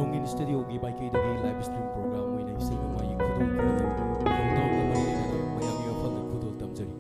Nongin Studio gi baikay dagi live stream program mo na isay ng may kudol kudol na mayami afang kudol tamjari.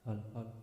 hal.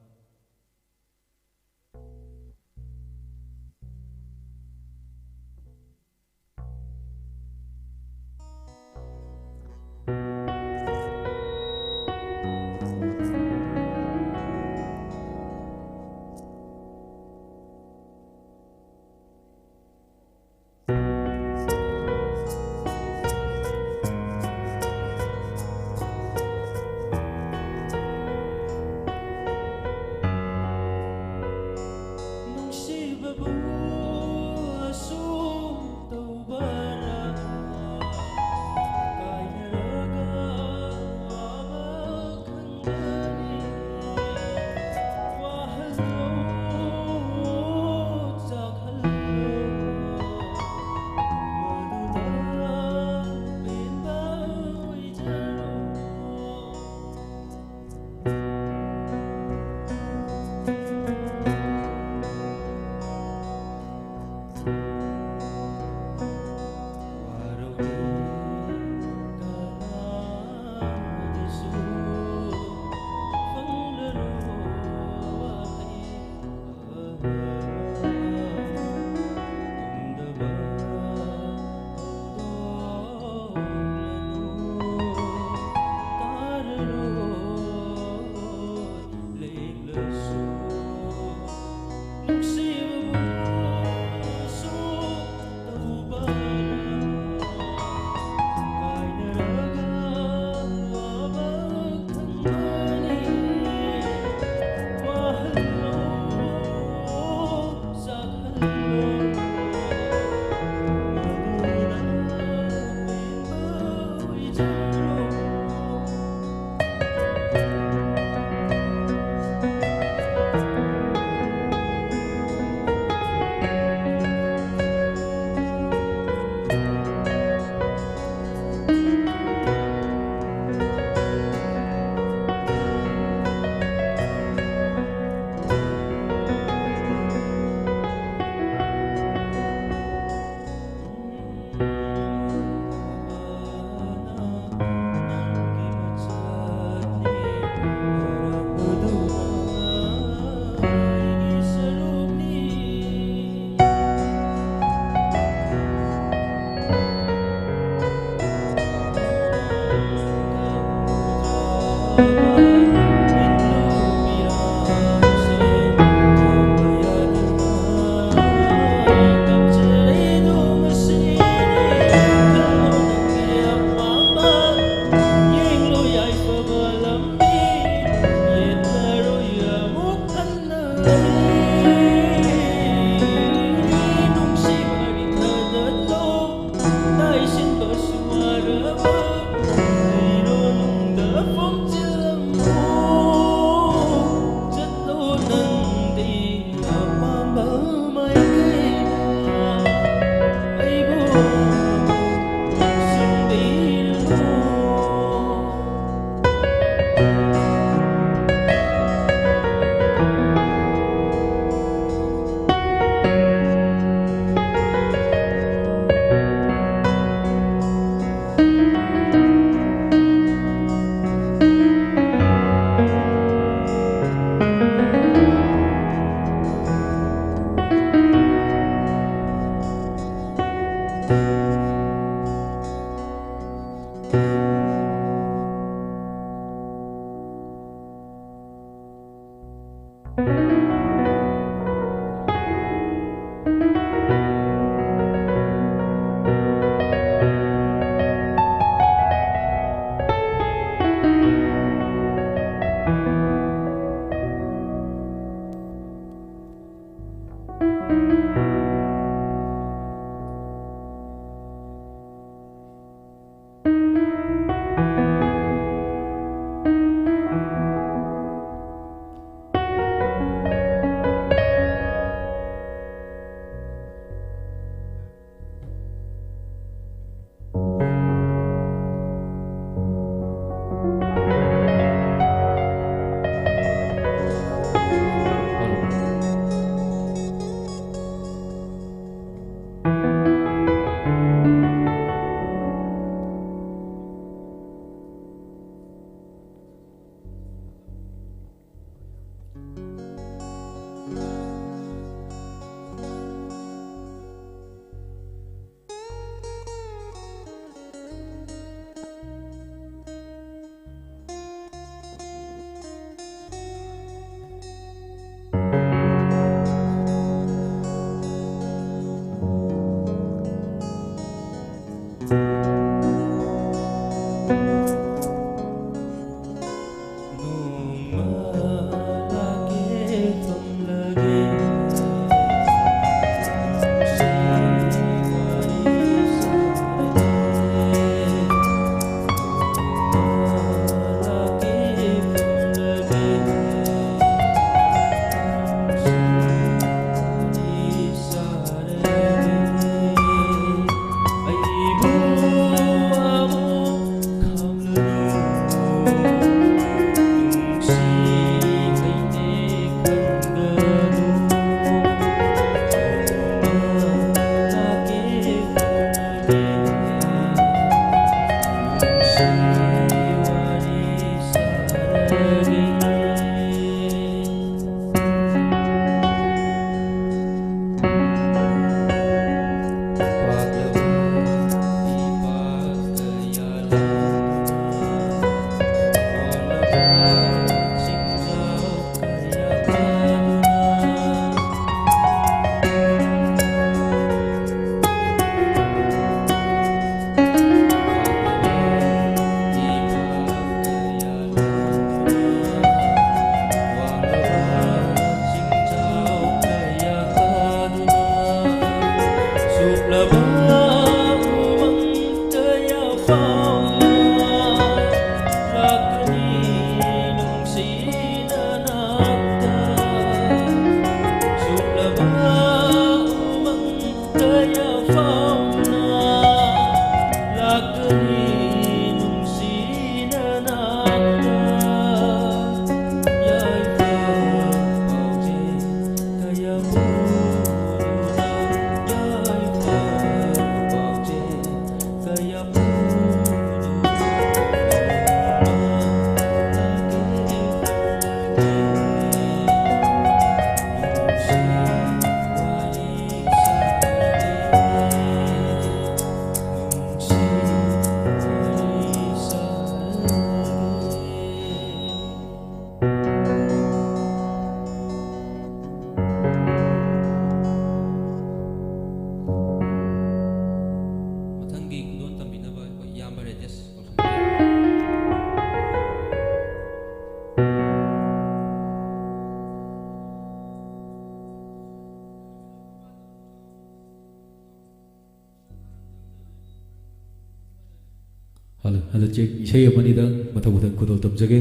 halo cek Esei amanidang mathabutan kudol tamjage.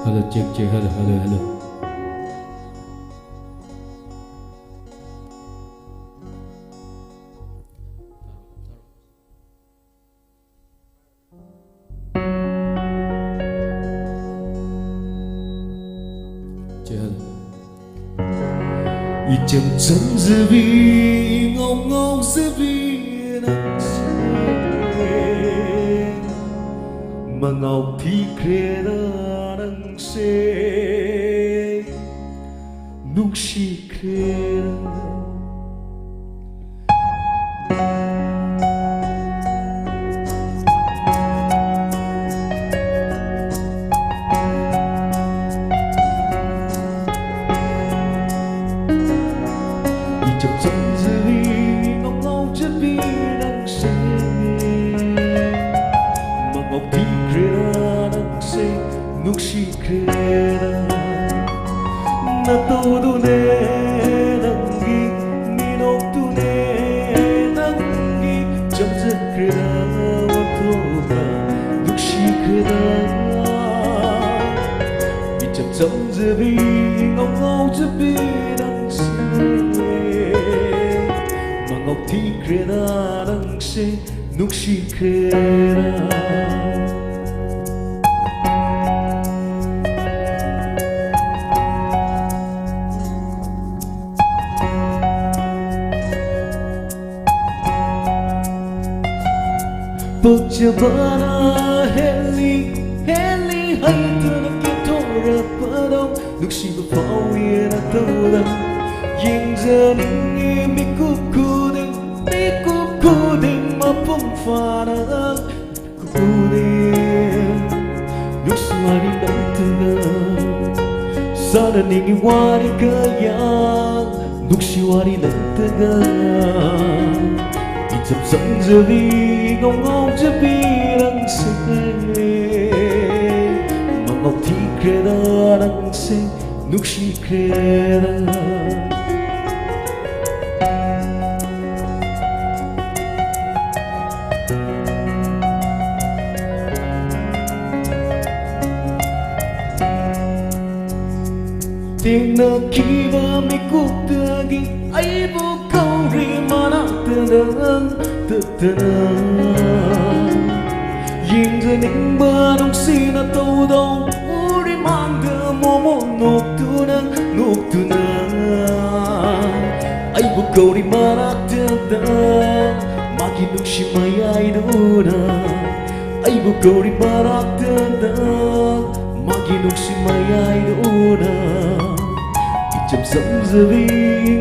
Halo cek halo. chậm chậm giữa vì ngông ngông giữa vì nắng say mà ngọc thì khe đã nắng say nung si khe chậm chậm giữa vì ngọc ngâu chất vì nắng say mà ngọc thì khe nắng say nung si khe na todo ne nangi ni no tu ne nangi chậm chậm khe wa toba nung si khe chậm chậm giữa vì ngọc ngâu chất vì nắng say ngọc thì kreda đang se nuk si kreda Pagcabana heli hay tulad kitora padong nuk si bapawi na tawang Yang zaning mikukuding mapumfarang kukuding Nuswari ng tunang Sana ningiwari kayang Nuksiwari ng tagang Itsapsang zabi ngong zabi ng say Mangok ti kreda ng say Nukshi kreda Tiếng nơ khi và mi cuộc tựa ghi ấy vô câu ri mà nặng tựa nâng tana Yin ra ning ba nong sina tau dong Uri mang da momo nok tuna Ay bukaw di marak da Makinong si mayay duna Ay bukaw di marak da Makinong si mayay duna Icham sam zabi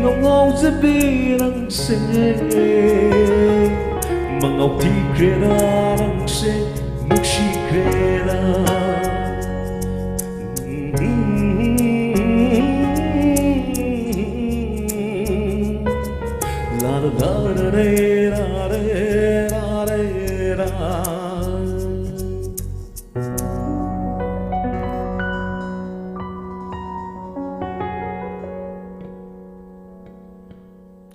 ngong ngong zabi rang se Mangaw ti kreda rang se nuk si kreda La la la la la la la la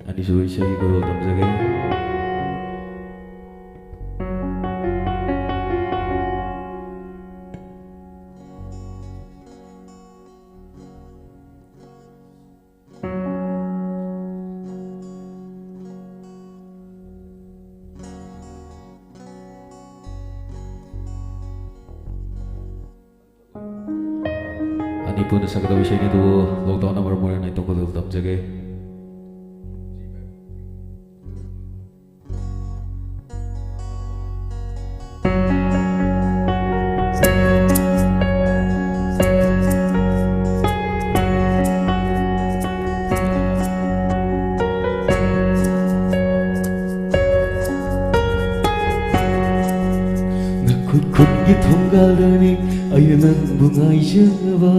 Ani su Esei có đồ tầm ra ghế Ani pun sa katawi siya nito lockdown na marmura na itong ko tầm ra ghế Kungi tonggalani ayunan bungai jawa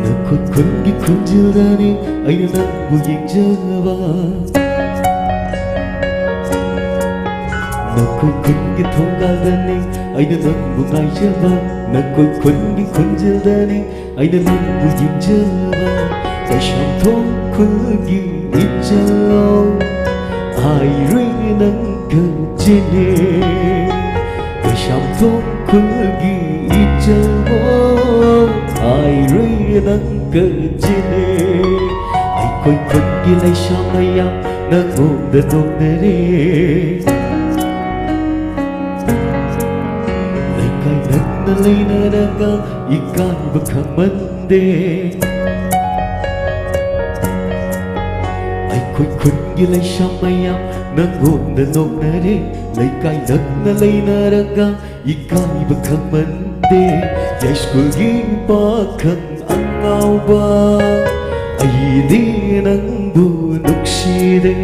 Nakut kungi kunjilani ayunan buying jawa Nakut kungi tonggalani ayunan bungai jawa Nakut kungi kunjilani ayunan buying jawa Ayam thong kungi ijau Ai ring nang kejene Ayam thong kungi ijau Ai ring nang kejene Ai koi kungi lai shamayam nang odanong nere Lai kai nang nalay na daga ikan bakang mande Khôi khuyên như lấy shamayam nang odanong nere Lai kai nang nalay na daga ikan bakang mande Yais kugi bakang angaw ba Ay di nang bunok side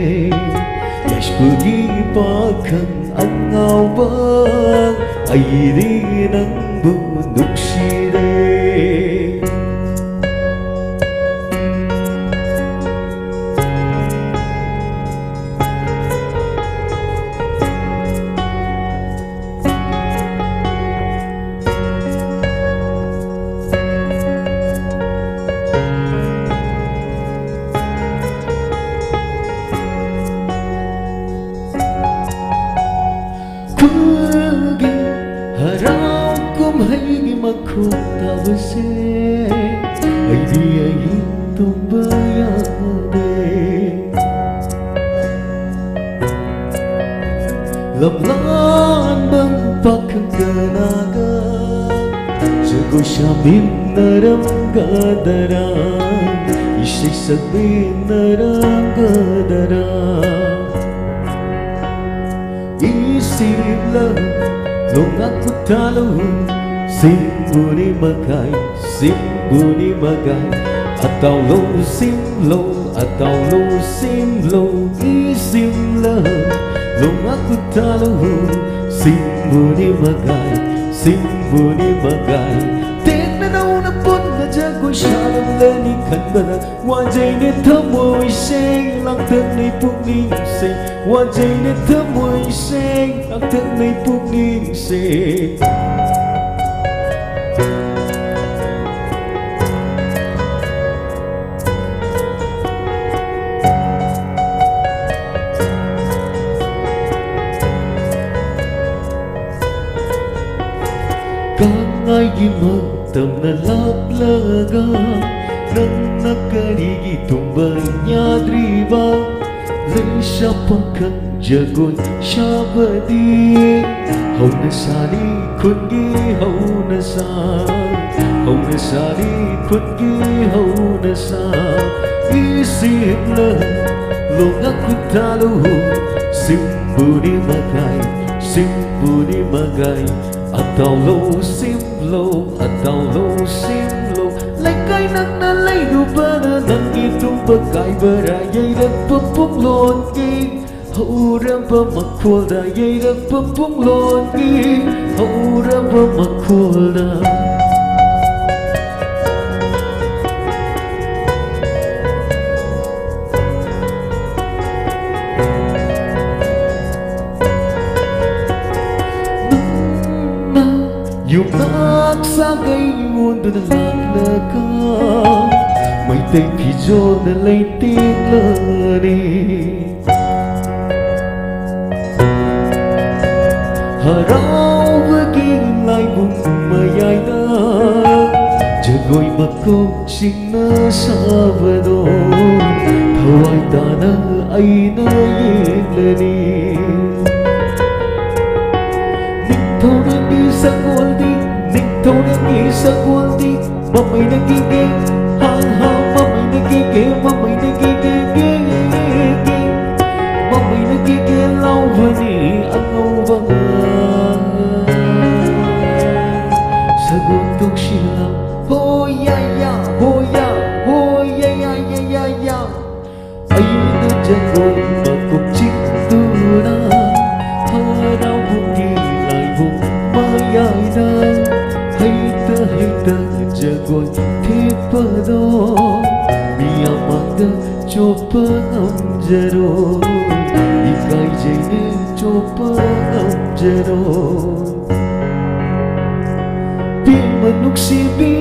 Yais kugi bakang angaw ba Ay di nang bunok side Kugi harau kum hai makhu tabse ai dia itu bayade Lamlan bang pakang kanaga Jago shamin naram gadara Isay sabin naram gadara Isimla nung aku talu Simbuni magay Ataw lo simlo Isimla nung aku talu Simbuni magay Tignan na pun na jago shalom lani kanbana Wajay ne thamoy seng lang thang nay pugning seng Wajay ne thamoy seng lang thang nay pugning seng Kang ay gimang tam na laplaga Nang Nakarigi tumba nyadriba Leisha pakan jagon shabadi Hau nasani kungi hau nasa Hau nasani kungi hau nasa Isip la Longa kutalu Simbudi magai Atau lo simlo Atau lo simlo Lai kai nang na lai du ba na nang itung bagai berayai dan pempung longi Hau ramba makul da yai dan pempung longi Hau ramba makul da Yung nagsagay mundo na laglaga May tay pijo na lay tiglani Haraw baging lay bumayay na Jagoy makog sing na Sabado Taway tana ay nayiglani Sa goldi, nikto nagi sa goldi Mamay nagiging, hang-hang Mamay nagiging, mamay nagiging Mamay nagiging lawani ang awangan Sagutong sila Hoya-ya, hoya, hoya-ya-ya-ya-ya Ayun na jagon magkukchik na Haraw bugilay bug Mayay na Hayta jagoy Tipado Miyamagda Chopa amjaro Ikay jayne Chopa amjaro Pimanok sibi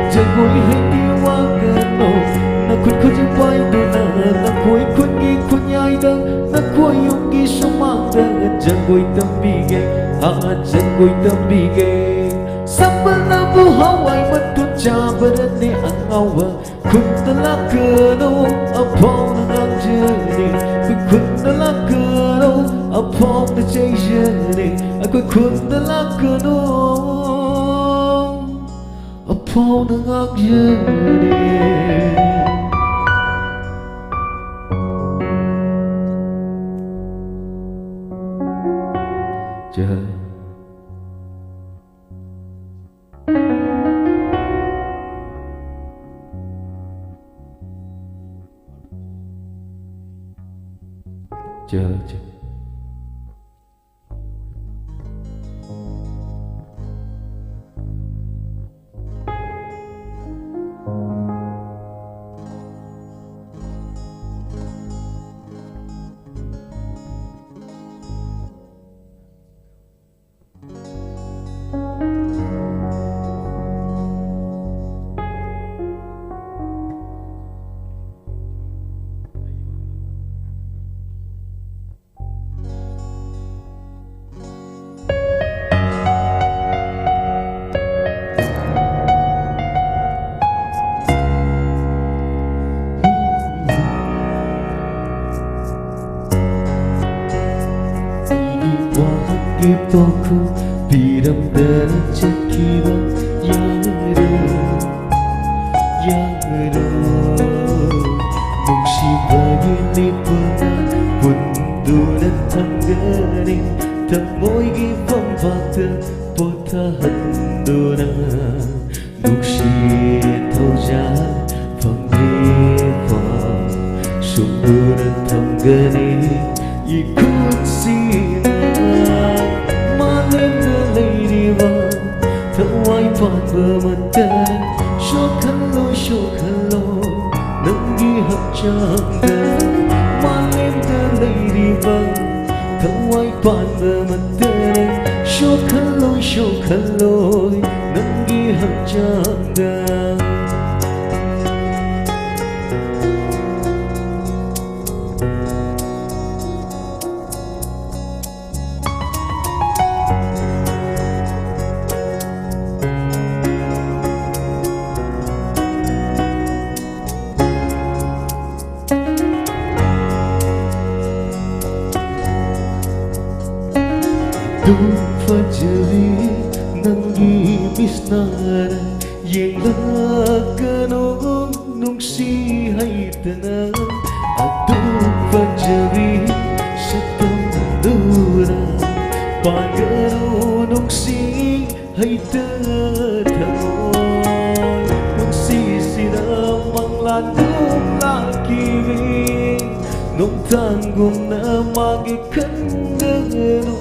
Jagoy hindi wagano Nakut yung payo na Nakoy kungi kunyay na Nakoy yung gisumanda Jagoy tambigay Hangat jagoy tambigay Sambal na buhaway Matutsabaran ni ang awa Kung talakano Apaw na ang jani Kung talakano Apaw na jay jani Kung talakano Apaw na ang jani Judge. Ipoku biram darajakiwa yaro Nungshibagi nipuna bundunan tanggaring Tamoy gipambata potahanduna Nungshitauja panghipa Sumbunan tanggaring ikut sina Tawai pan bermatan Syokalo Nanggi hak jangga Malim terlai di bang Tawai pan bermatan Syokalo Nanggi hak jangga fajri nangi bisnara yengakano nungsi haitana adu fajri satandura pagaro nungsi haitana nungsi sida manglandum lakiwi nung tanggung na magikandano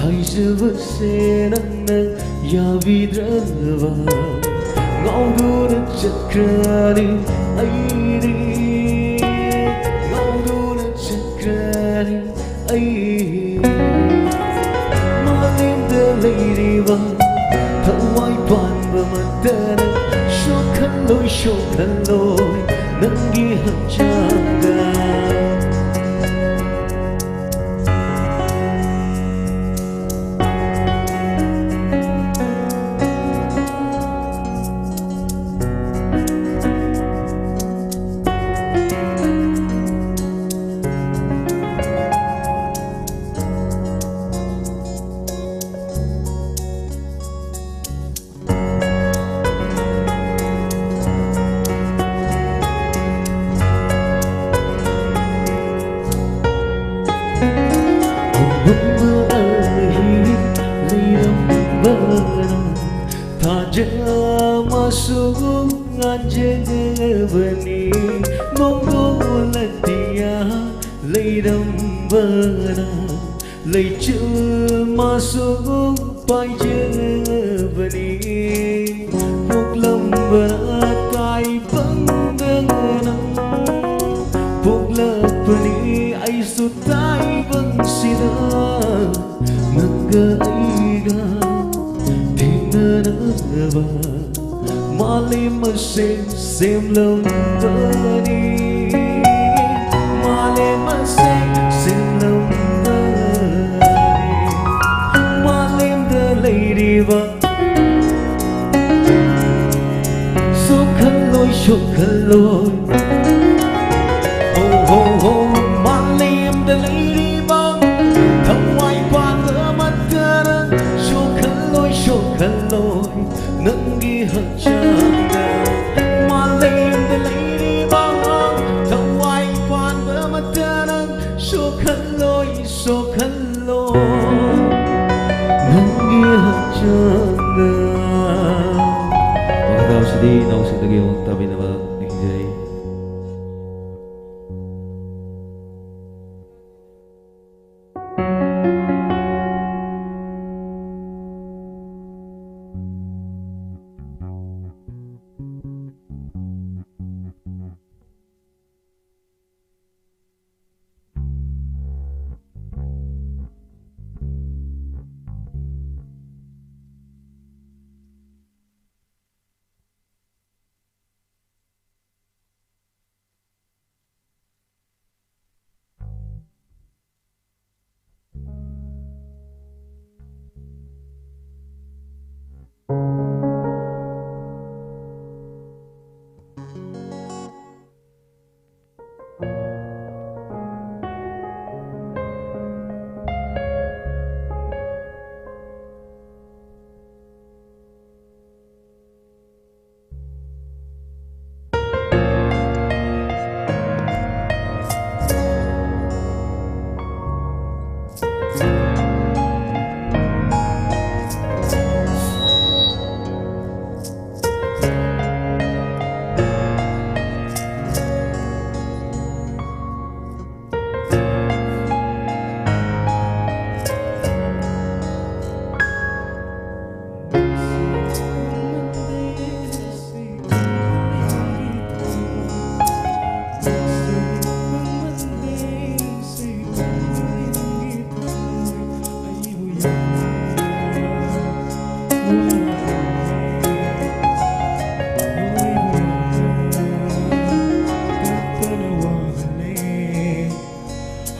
Haijavasena yavidrava Gaudura chakrani airi Gaudura chakrani airi Malinda leiriva Thawai panva matana Shokhaloi Nangi hachanga Masuk ngajebani Nongolatia leidam bana Leicu masuk pajebani Puklam berakai pendenganam Puklapani ai sutai bangsida Menggaiga Tinanaba Malim sem lambani Malim sem lambani Malim the lady va Sokhaloi Ho ho ho Malim the lady va Thawai pan the matara Sokhaloi Nangi hachanga Malim the lady bang Thawai pan bermataran Sokhaloi Nangi hachanga Mga tao sidi nausik lagi yung tabi na mag-enjoy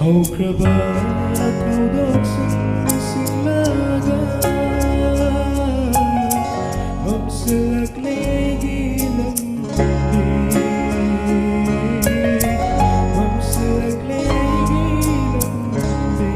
Hầu krabat hầu đốt sinh laga Hầu selak lagi lambi Hầu selak lagi lambi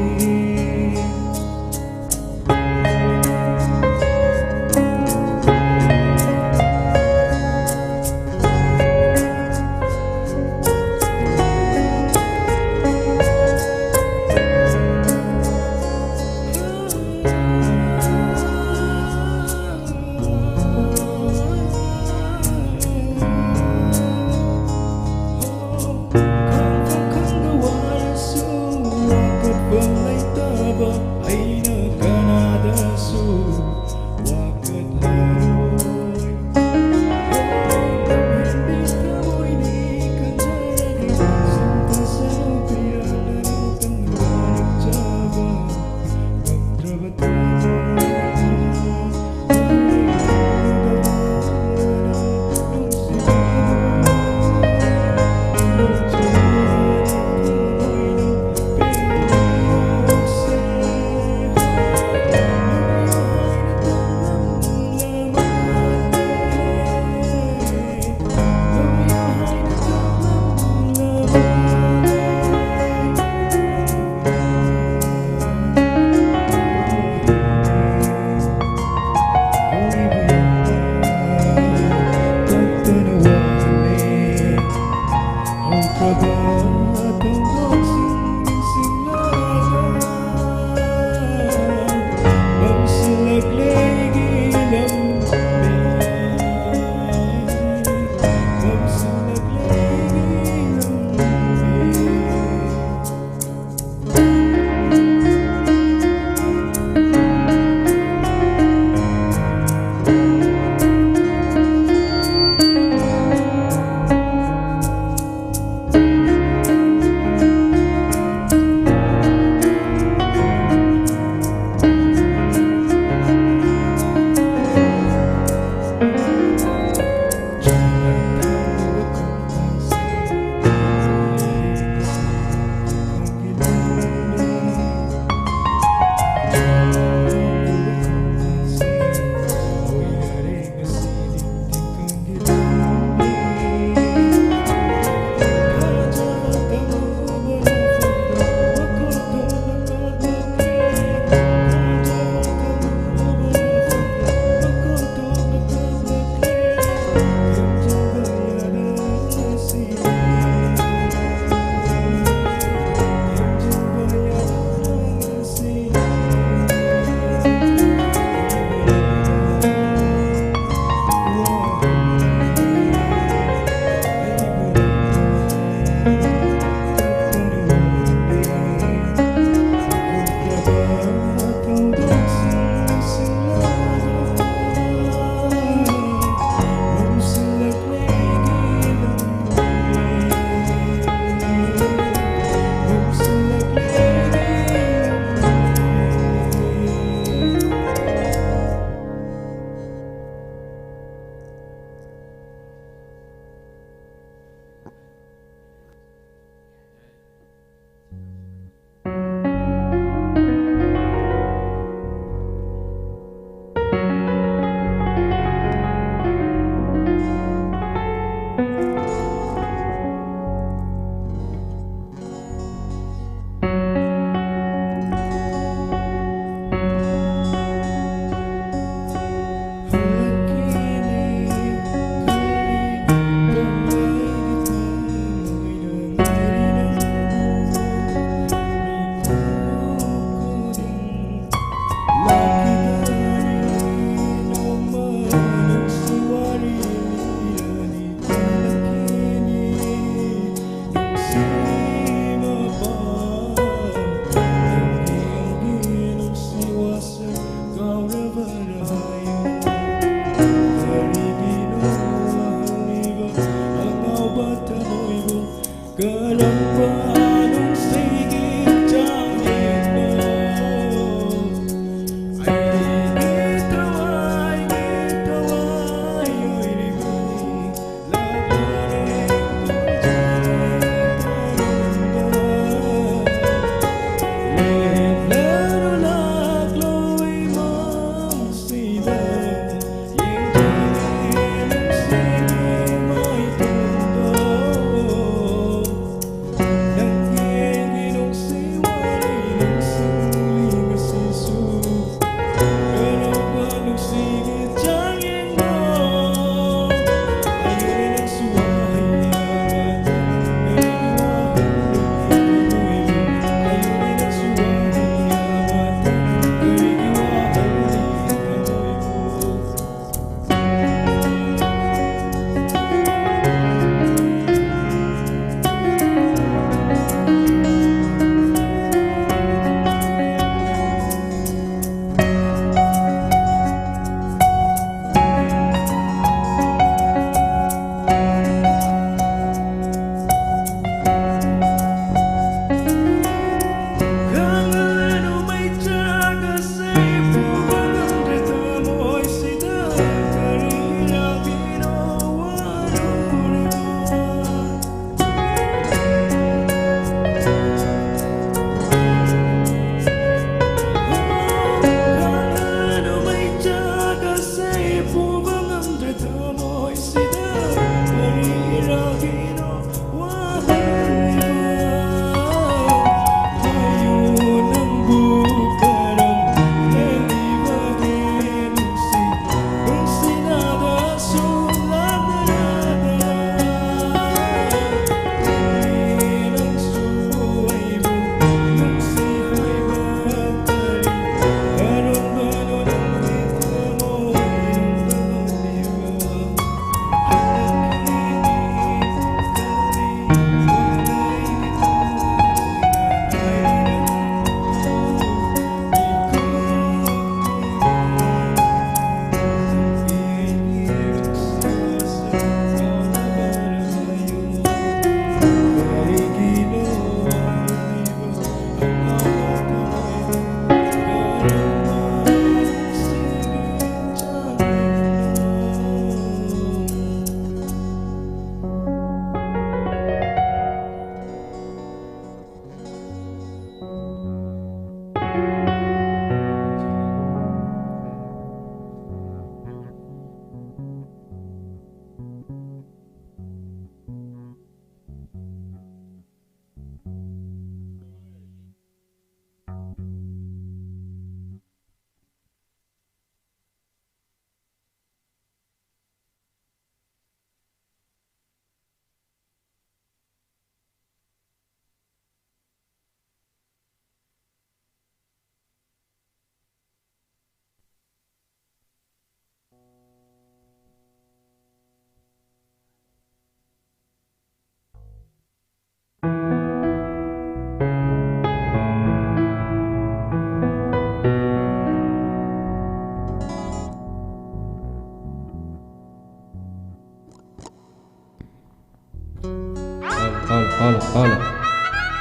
Hola,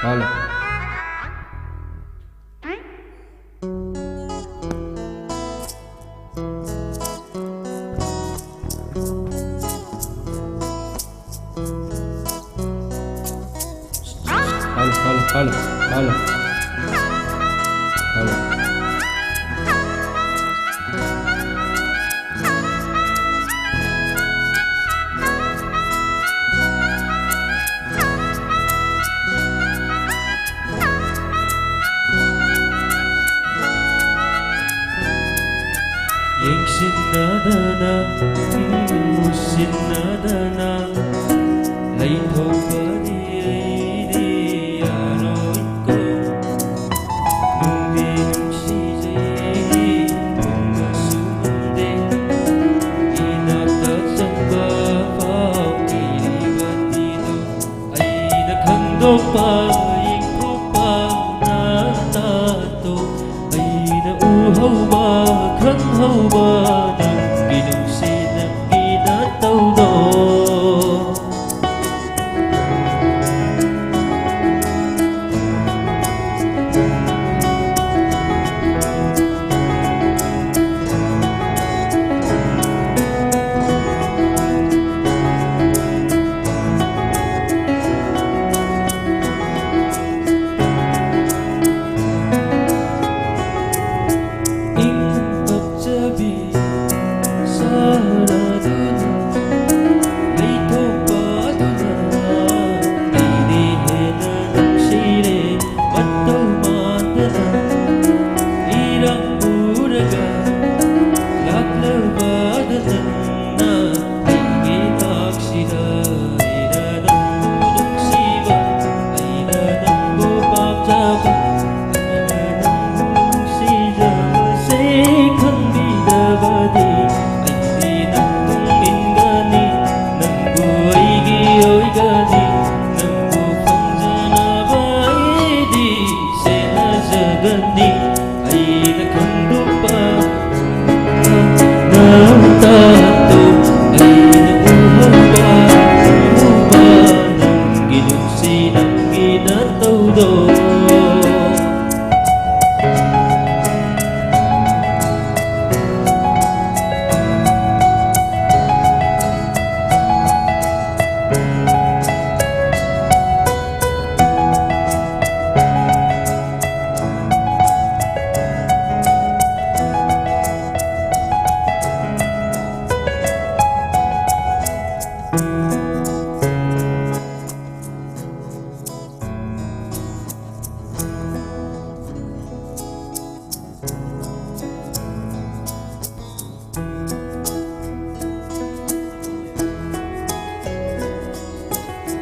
hola. Hola, hola, hola. Yeksinadana, musinadana, laithopadi aidi aroiko, nungdi nungsijai bunga sumande, inaktatsamba phao kilibatido, aina khangdopa ingkopa natato, aina uhauba khang hauba nang ginungsi nang ginataw do.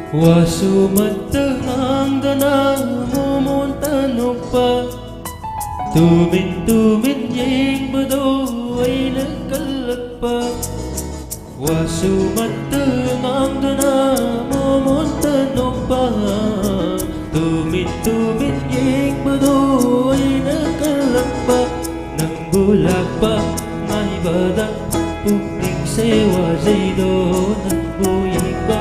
Wasumatangangdana mumuntanukpa Tumin yengbado ay nagkalagpa Wasumatangangdana mumuntanukpa Tumin yengbado ay nagkalagpa Nang bulakpa may badak Puning sewa zaydo Nang buyigba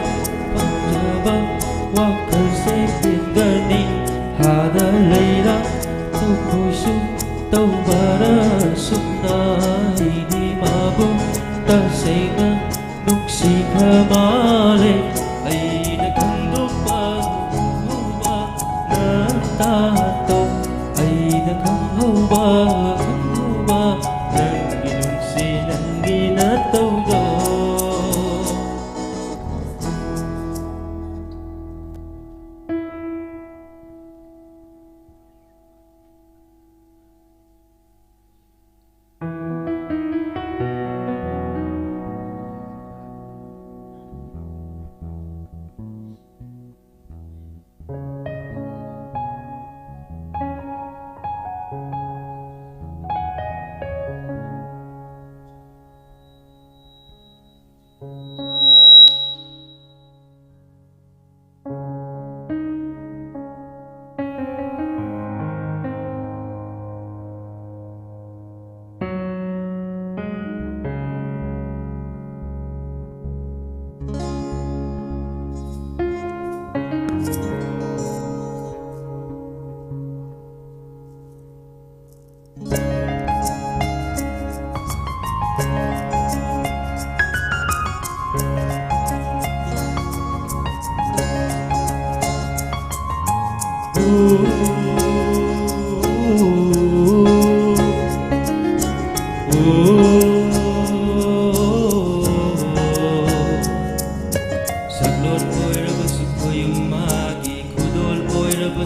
Wakasay pinggani Hada layla Tukusu Taubara Sukna Hindi mabunta Senga Nuksi kamale Ay naghandog pa Huba Ng tato Ay naghanghuba Huba Nang ginungsi Nang ginataw do.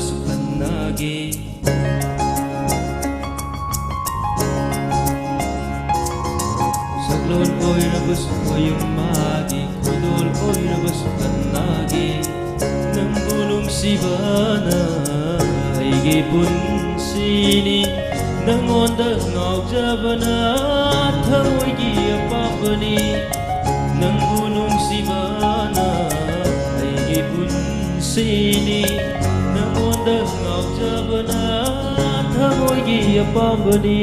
ꯑꯣꯏꯔꯕꯁꯨ ꯈꯟꯅꯒꯦ ꯁꯛꯂꯣꯟ ꯑꯣꯏꯔꯕꯁꯨ ꯃꯌꯨꯝ ꯃꯥꯒꯤ ꯈꯨꯗꯣꯜ ꯑꯣꯏꯔꯕꯁꯨ ꯈꯟꯅꯒꯦ ꯅꯪꯕꯨ ꯅꯨꯡꯁꯤꯕꯅ ꯑꯩꯒꯤ ꯄꯨꯟꯁꯤꯅꯤ ꯅꯪꯉꯣꯟꯗ ꯉꯥꯎꯖꯕꯅ ꯊꯃꯣꯏꯒꯤ ꯑꯄꯥꯝꯕꯅꯤ ꯅꯪꯕꯨ ꯅꯨꯡꯁꯤꯕꯅ ꯑꯩꯒꯤ ꯄꯨꯟꯁꯤꯅꯤ ꯅꯪꯉꯣꯟꯗ ꯉꯥꯎꯖꯕꯅ ꯊꯃꯣꯏꯒꯤ ꯑꯄꯥꯝꯕꯅꯤ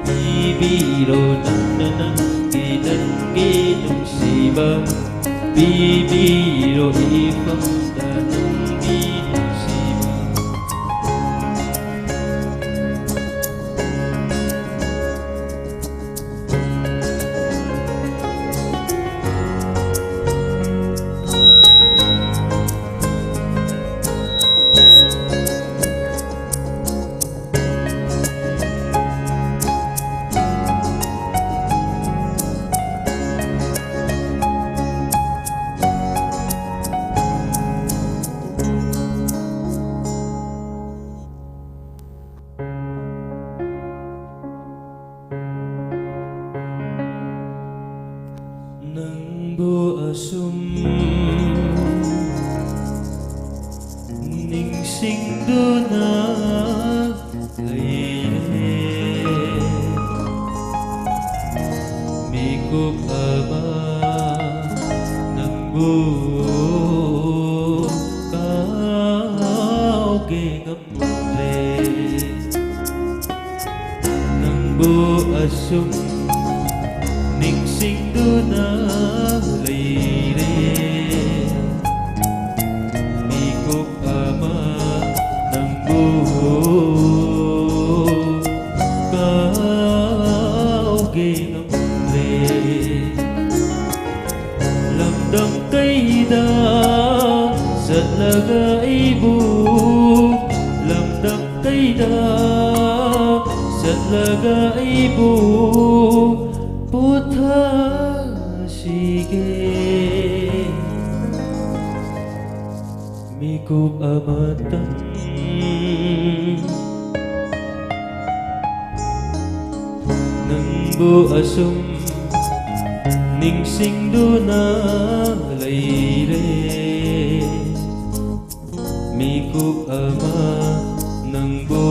ꯄꯤꯕꯤꯔꯣ ꯅꯪꯅ ꯅꯪꯒꯤ ꯅꯨꯡꯁꯤꯕ ꯄꯤꯕꯤꯔꯣ ꯏꯐꯝꯗ ꯅꯪꯒꯤ ꯅꯨꯡꯁꯤꯕ Nangbu asum ningsing duna layle mikup ama nangbu kau gengamre nangbu asum ningsing duna layle mikup ama nangbu kau gengamre lamdam kaida zatlaga ibu lamdam kaida zatlaga ibu sige mikup amatan nangbu asum ningsing duna layle mikup ama nangbu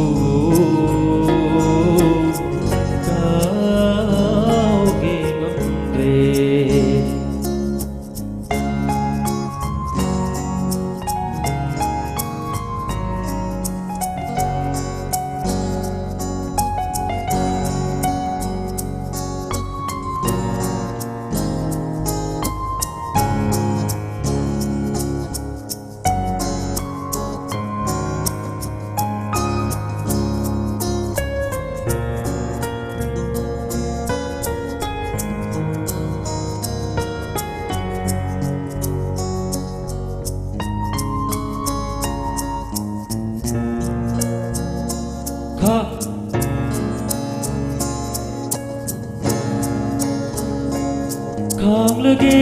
Kang lagi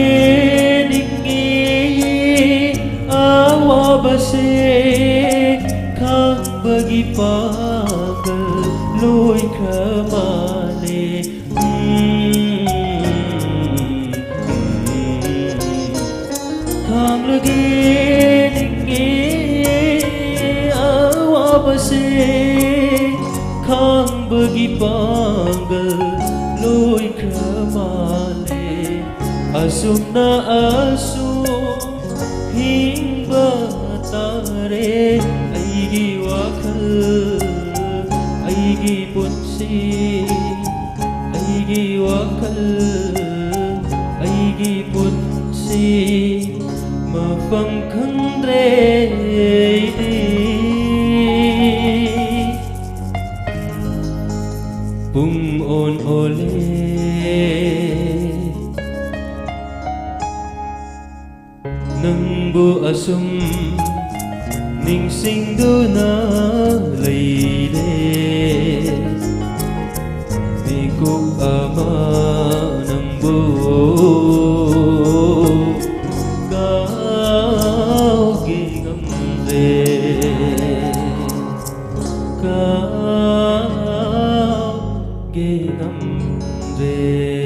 ningi awabase kang bagi pagal loi kramane kang lagi ningi awabase kang bagi pagal loi kramane asum na asum hingba tare aigi wakhal aigi punsi aigi wakhal aigi punsi mafam khandre pung on ole nangbu asum ningsing duna layle mikup ama nangbu kau gengamre ke ngam re